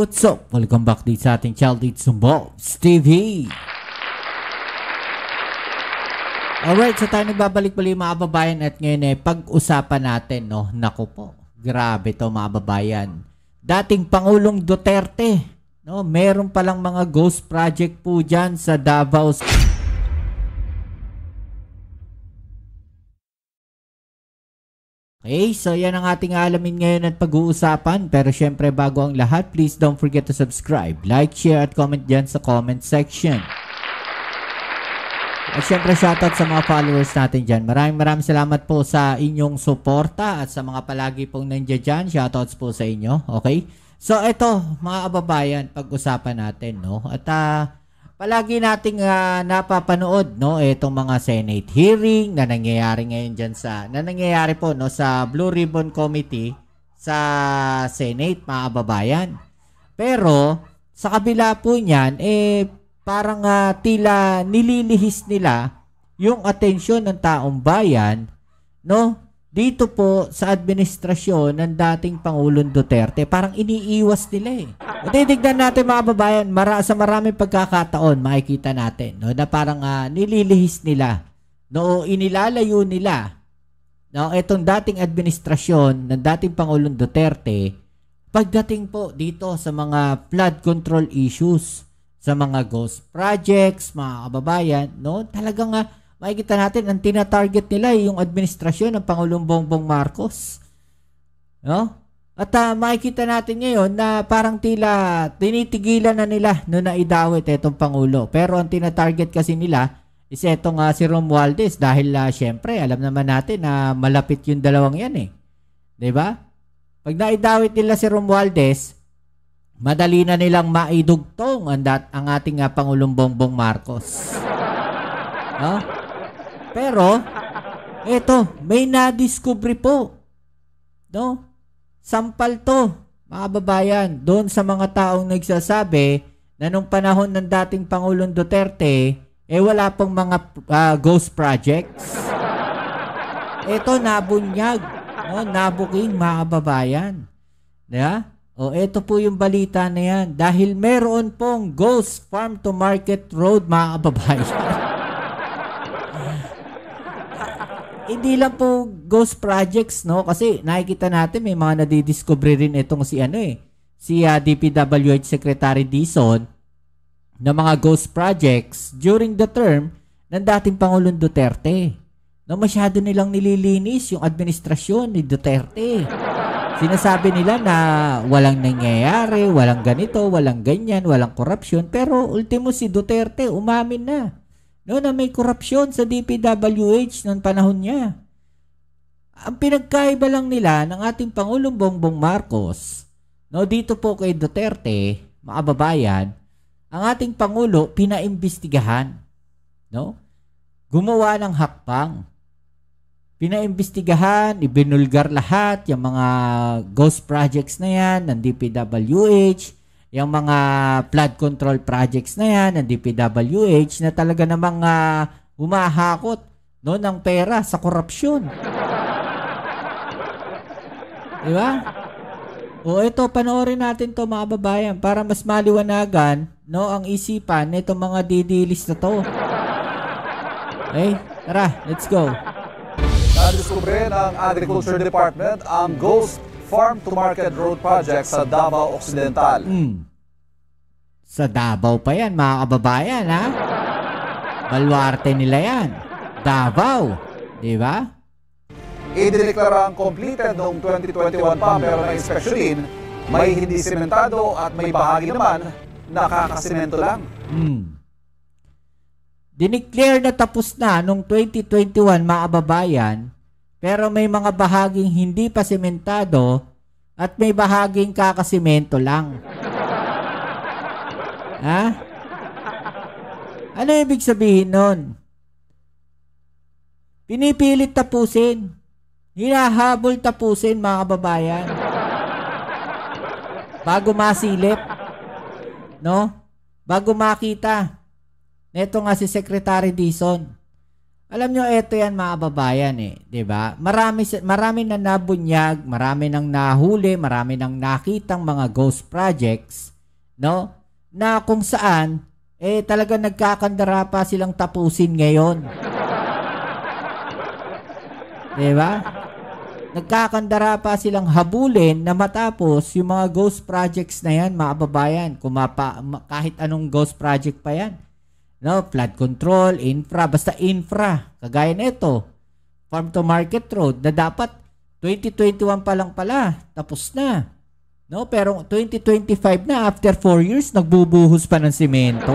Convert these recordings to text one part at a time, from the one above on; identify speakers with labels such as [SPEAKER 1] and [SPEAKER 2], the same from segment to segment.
[SPEAKER 1] What's up? Welcome back dito sa ating Child Eats Balls TV. Alright, so tayo nagbabalik-balik mga kababayan at ngayon pag-usapan natin, no? Naku po, grabe to mga kababayan. Dating Pangulong Duterte, no? Meron palang mga ghost project po dyan sa Davao. Okay, so yan ang ating alamin ngayon at pag-uusapan. Pero syempre bago ang lahat, please don't forget to subscribe, like, share at comment dyan sa comment section. At syempre shoutout sa mga followers natin dyan. Maraming salamat po sa inyong suporta at sa mga palagi pong nandiyan dyan. Shoutouts po sa inyo, okay? So ito mga kababayan, pag-usapan natin, no? At palagi nating napapanood, no, itong mga Senate hearing na nangyayari ngayon diyan nangyayari po, no, sa Blue Ribbon Committee sa Senate, mga kababayan. Pero sa kabila po niyan, parang tila nililihis nila yung atensyon ng taong bayan, no, dito po sa administrasyon ng dating Pangulong Duterte. Parang iniiwas nila Titignan natin mga kababayan, sa maraming pagkakataon makikita natin, no, na parang nililihis nila, no, inilalayo nila, no, itong dating administrasyon ng dating Pangulong Duterte pagdating po dito sa mga flood control issues, sa mga ghost projects, mga kababayan, no, talagang makikita natin ang tina-target nila yung administrasyon ng Pangulong Bongbong Marcos, no? At makikita natin ngayon na parang tila tinitigilan na nila no na idawit itong Pangulo. Pero ang tina-target kasi nila is itong si Romualdez dahil syempre alam naman natin na malapit yung dalawang yan Diba? Pag naidawit nila si Romualdez, madali na nilang maidugtong ang ating Pangulong Bongbong Marcos. No? Pero eto, may nadiscovery po, no? Sampal to, mga kababayan, doon sa mga taong nagsasabi na nung panahon ng dating Pangulong Duterte, wala pong mga ghost projects. Ito, nabunyag, no? Nabuking, mga kababayan. Diba? O, ito po yung balita na yan. Dahil meron pong ghost farm to market road, mga kababayan. Hindi lang po ghost projects, no? Kasi nakikita natin may mga nadidiscover rin itong si DPWH Secretary Dizon na mga ghost projects during the term ng dating Pangulong Duterte. No, masyado nilang nililinis yung administrasyon ni Duterte. Sinasabi nila na walang nangyayari, walang ganito, walang ganyan, walang korupsyon. Pero ultimo si Duterte umamin na. No, na may korupsyon sa DPWH noong panahon niya. Ang pinagkaiba lang nila ng ating Pangulong Bongbong Marcos, no, dito po kay Duterte, mga kababayan, ang ating Pangulo pinaimbestigahan, no? Gumawa ng hakbang. Pinaimbestigahan, ibinulgar lahat yung mga ghost projects na yan ng DPWH, yung mga flood control projects na yan ng DPWH na talaga namang humahakot, no, ng pera sa korupsyon. Diba? O ito, panoorin natin to mga babayan para mas maliwanagan, no, ang isipan nitong mga didilis na to. Okay? Tara, let's go.
[SPEAKER 2] Nadiskubre ng Agriculture Department ang Ghost Farm to Market Road Project sa Davao Occidental.
[SPEAKER 1] Sa Davao pa yan, mga kababayan, ha? Baluarte nila yan. Davao. Diba?
[SPEAKER 2] Idineklara ang completed noong 2021 pa pero na-inspeksyonin, may hindi sementado at may bahagi naman nakakasemento lang.
[SPEAKER 1] Dineclare na tapos na noong 2021, mga kababayan, pero may mga bahaging hindi pa sementado at may bahaging kakasemento lang. Ha? Ano ibig sabihin nun? Pinipilit tapusin. Hinahabol tapusin, mga kababayan. Bago masilip. No? Bago makita. Ito nga si Secretary Dizon. Alam nyo, ito yan mga kababayan diba? Marami na nabunyag, marami nang nahuli, marami nang nakitang mga ghost projects no? Na kung saan talaga nagkakandara pa silang tapusin ngayon. 'Di ba? Nagkakandara pa silang habulin na matapos yung mga ghost projects na yan, mga kababayan. Kahit anong ghost project pa yan. No, flood control, infra, basta infra. Kagaya nito, farm to market road na dapat 2021 pa lang pala, tapos na. No, pero 2025 na, after 4 years, nagbubuhos pa ng simento.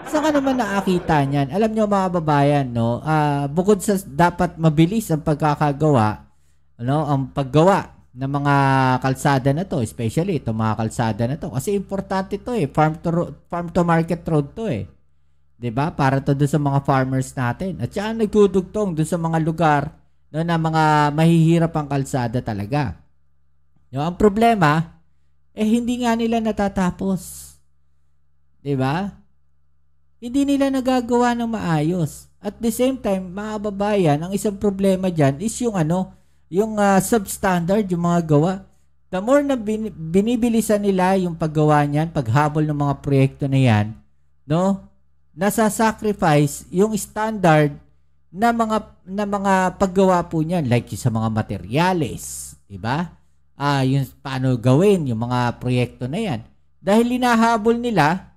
[SPEAKER 1] Saan ka naman nakakita niyan? Alam nyo mga babayan, no, bukod sa dapat mabilis ang pagkakagawa, no, ang paggawa ng mga kalsada na to, especially itong mga kalsada na to, kasi importante to farm to market road to 'di ba? Para to doon sa mga farmers natin. At saka nagdudugtong doon sa mga lugar, no, na mga mahihirap ang kalsada talaga. No, ang problema hindi nga nila natatapos. 'Di ba? Hindi nila nagagawa ng maayos. At the same time, mga kababayan, ang isang problema diyan is yung yung substandard, yung mga gawa. The more na binibilisan nila yung paggawa niyan, paghabol ng mga proyekto na yan, no? Nasa-sacrifice yung standard na mga paggawa po niyan, like sa mga materyales, 'di ba? Yung paano gawin yung mga proyekto na yan. Dahil linahabol nila,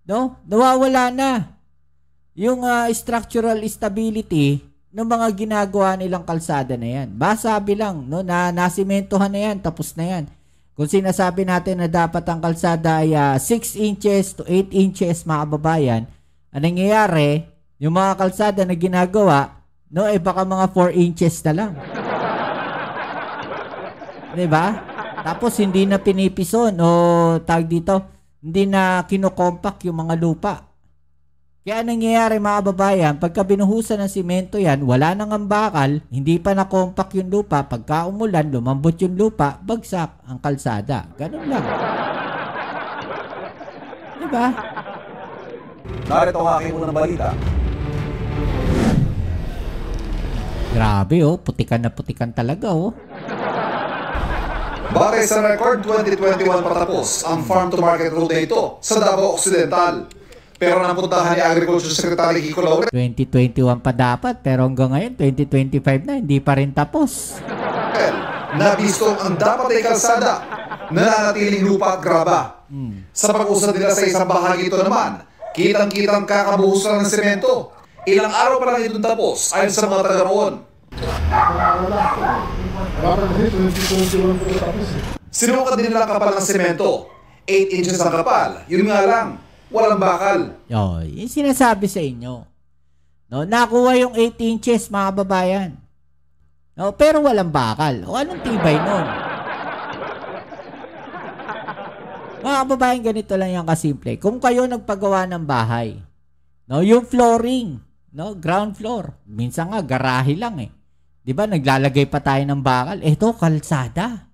[SPEAKER 1] no? Nawawala na yung structural stability ng mga ginagawa nilang kalsada na yan. Sabi lang, no, na nasimentohan na yan, tapos na yan. Kung sinasabi natin na dapat ang kalsada ay 6 inches to 8 inches, mga kababayan, ang nangyayari, yung mga kalsada na ginagawa, no, baka mga 4 inches na lang. Diba? Tapos hindi na pinipison o tag dito, hindi na kinokompak yung mga lupa. Kaya nangyayari mga kababayan, pagka binuhusan ng simento yan, wala nang ambakal, hindi pa na-compact yung lupa, pagka umulan, lumambot yung lupa, bagsak ang kalsada. Ganun lang. Diba?
[SPEAKER 2] Narito ang aking unang balita.
[SPEAKER 1] Grabe putikan na putikan talaga
[SPEAKER 2] Batay sa record, 2021 patapos ang farm to market road na ito sa Davao Occidental. Pero napuntahan ni Agriculture Secretary Kiko Laurel.
[SPEAKER 1] 2021 pa dapat, pero hanggang ngayon, 2025 na, hindi pa rin tapos.
[SPEAKER 2] Nabistong ang dapat ay kalsada, nananatiling lupa at graba. Sa pag-usad nila sa isang bahagi ito naman, kitang-kitang kakabuhusan ng semento. Ilang araw pa lang itong tapos ayon sa mga taga roon. Sinukat din nila kapal ng semento. 8 inches ang kapal. Yun nga lang, walang bakal.
[SPEAKER 1] Yung sinasabi sa inyo. No, nakuha yung 8 inches, mga kababayan. No, pero walang bakal. O anong tibay nun? Mga kababayan, ganito lang yung kasimple. Kung kayo nagpagawa ng bahay, no, yung flooring, no, ground floor, minsan nga garahe lang 'Di ba naglalagay pa tayo ng bakal? Ito kalsada.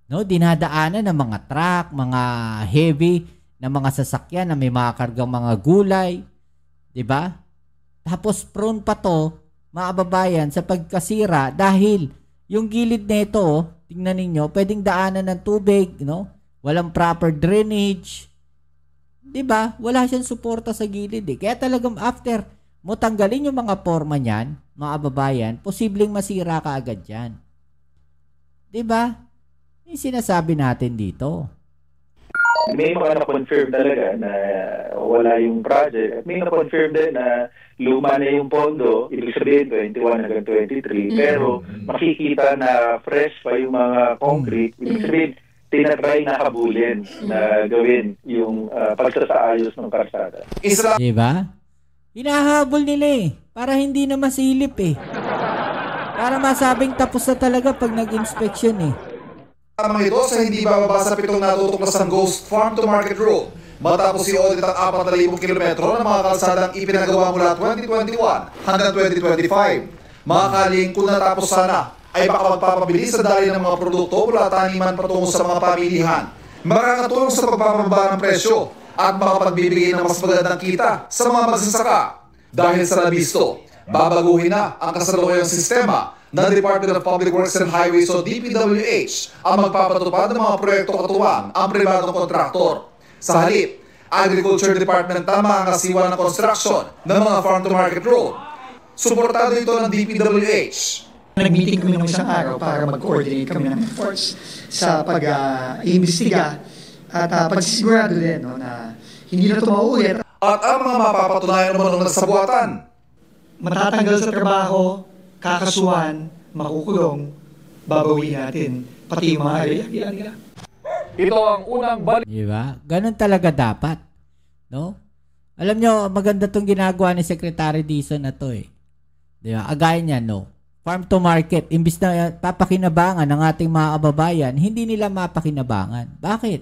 [SPEAKER 1] No, dinadaanan ng mga truck, mga heavy na mga sasakyan na may mga kargang mga gulay, 'di ba? Tapos prone pa 'to, mga kababayan, sa pagkasira dahil yung gilid nito, tingnan ninyo, pwedeng daanan ng tubig, no? Walang proper drainage. 'Di ba? Wala siyang suporta sa gilid Kaya talagang after mo tanggalin yung mga forma niyan, mga kababayan, posibleng masira ka agad yan. 'Di ba? Yung sinasabi natin dito.
[SPEAKER 3] May mga na-confirm talaga na wala yung project. At may na-confirm din na luma na yung pondo, ibig sabihin 21 hanggang 23. Pero makikita na fresh pa yung mga concrete. Ibig sabihin, tinatry na kabulin na gawin yung pagsasaayos ng kalsada.
[SPEAKER 1] Di ba? Hinahabol nila para hindi na masilip Para masabing tapos na talaga pag nag-inspection
[SPEAKER 2] Tamang ito sa hindi bababa sa 7 natutuklasang Ghost Farm to Market Road matapos i-audit ang 4,000 kilometro ng mga kalsadang ipinagawa mula 2021 hanggang 2025. Mga kaling kung natapos sana ay baka magpapabilis sa dali ng mga produkto mula taniman patungo sa mga pamilihan. Makakatulong sa pagbababa ng presyo at makapagbibigay ng mas magandang kita sa mga magsasaka. Dahil sa nabisto, babaguhin na ang kasalukuyang sistema ng Department of Public Works and Highways o DPWH ang magpapatupad ng mga proyekto katuwang ang pribadong kontraktor. Sa halip, Agriculture Department ang makakasiwa ng construction ng mga farm-to-market road. Suportado ito ng DPWH.
[SPEAKER 4] Nag-meeting kami ng isang araw para mag-coordinate kami ng efforts sa pag-iimbestiga at pagsisigurado din na hindi na ito mauulit.
[SPEAKER 2] At ang mga mapapatunayan naman ng nasabuatan.
[SPEAKER 4] Matatanggal sa trabaho, kakasuhan, makukulong, babawiin natin, pati yung mga aliyah nila.
[SPEAKER 2] Ito ang unang balik.
[SPEAKER 1] Diba? Ganun talaga dapat. No? Alam nyo, maganda tong ginagawa ni Secretary Dizon na to eh. Diba? Agaya niya, no? Farm to market, imbis na papakinabangan ng ating mga kababayan, hindi nila mapakinabangan. Bakit?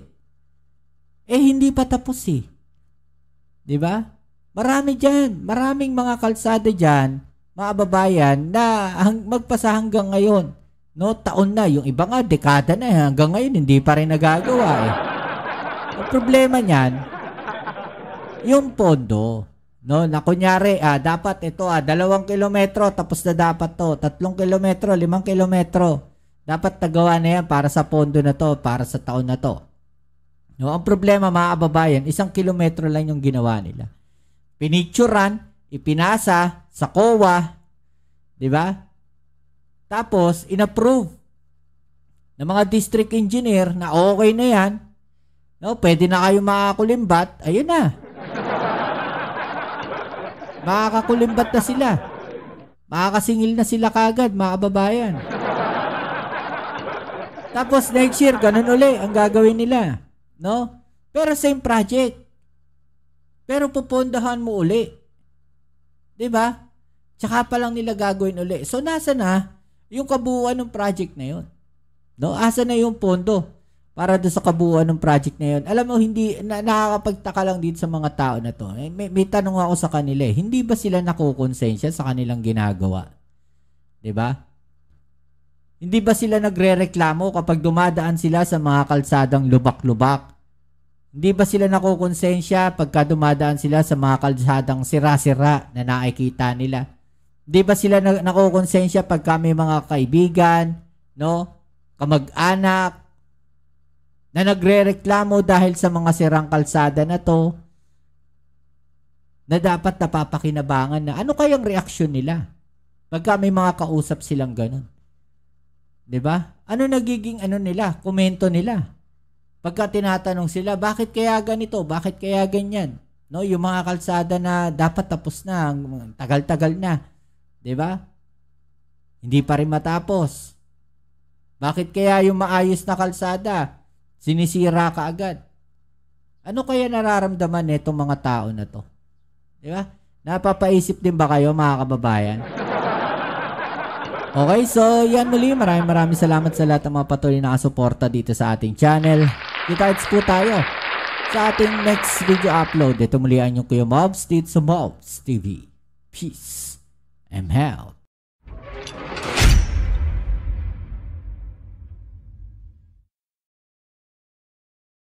[SPEAKER 1] Hindi pa tapos eh. Diba? Marami dyan. Maraming mga kalsada dyan, mga kababayan, na magpasa hanggang ngayon. No, taon na. Yung iba nga, dekada na. Hanggang ngayon, hindi pa rin nagagawa eh. Ang problema niyan, yung pondo. No, na kunyari, dapat ito, 2 kilometro, tapos na dapat to. 3 kilometro, 5 kilometro. Dapat nagawa na yan para sa pondo na to, para sa taon na to. No, ang problema, mga kababayan, 1 kilometro lang yung ginawa nila. Pinicturan, ipinasa sa COA, di ba? Tapos, inapprove ng mga district engineer na okay na yan. No, pwede na kayo makakulimbat. Ayun na. Makakakulimbat na sila. Makakasingil na sila kagad, mga kababayan. Tapos next year, ganun uli ang gagawin nila. No? Pero same project. Pero pupundahan mo uli. Diba? Tsaka pa lang nila gagawin uli. So, nasa na yung kabuuan ng project na yun? No? Asa na yung pondo para doon sa kabuuan ng project na yun? Alam mo, hindi, nakakapagtaka lang dito sa mga tao na to. May tanong ako sa kanila eh. Hindi ba sila nakukonsensya sa kanilang ginagawa? Diba? Hindi ba sila nagre-reklamo kapag dumadaan sila sa mga kalsadang lubak-lubak? Hindi ba sila nakukonsensya pagka dumadaan sila sa mga kalsadang sira-sira na nakikita nila? Hindi ba sila nakukonsensya pagka may mga kaibigan, no? Kamag-anak, na nagre-reklamo dahil sa mga sirang kalsada na to, na dapat napapakinabangan na ano kayang reaksyon nila pagka may mga kausap silang ganun? Diba? Ano nagiging nila, komento nila? Pagka tinatanong sila, bakit kaya ganito? Bakit kaya ganyan? No, yung mga kalsada na dapat tapos na, tagal-tagal na. Diba? Hindi pa rin matapos. Bakit kaya yung maayos na kalsada, sinisira ka agad? Ano kaya nararamdaman nitong mga tao na to? Diba? Napapaisip din ba kayo, mga kababayan? Okay, so yan muli. Maraming salamat sa lahat ng mga patuloy na kasuporta dito sa ating channel. Kita-kits po tayo sa ating next video upload. Ito muli ang inyong Kuya Mobs dito sa Mobs TV. Peace and health.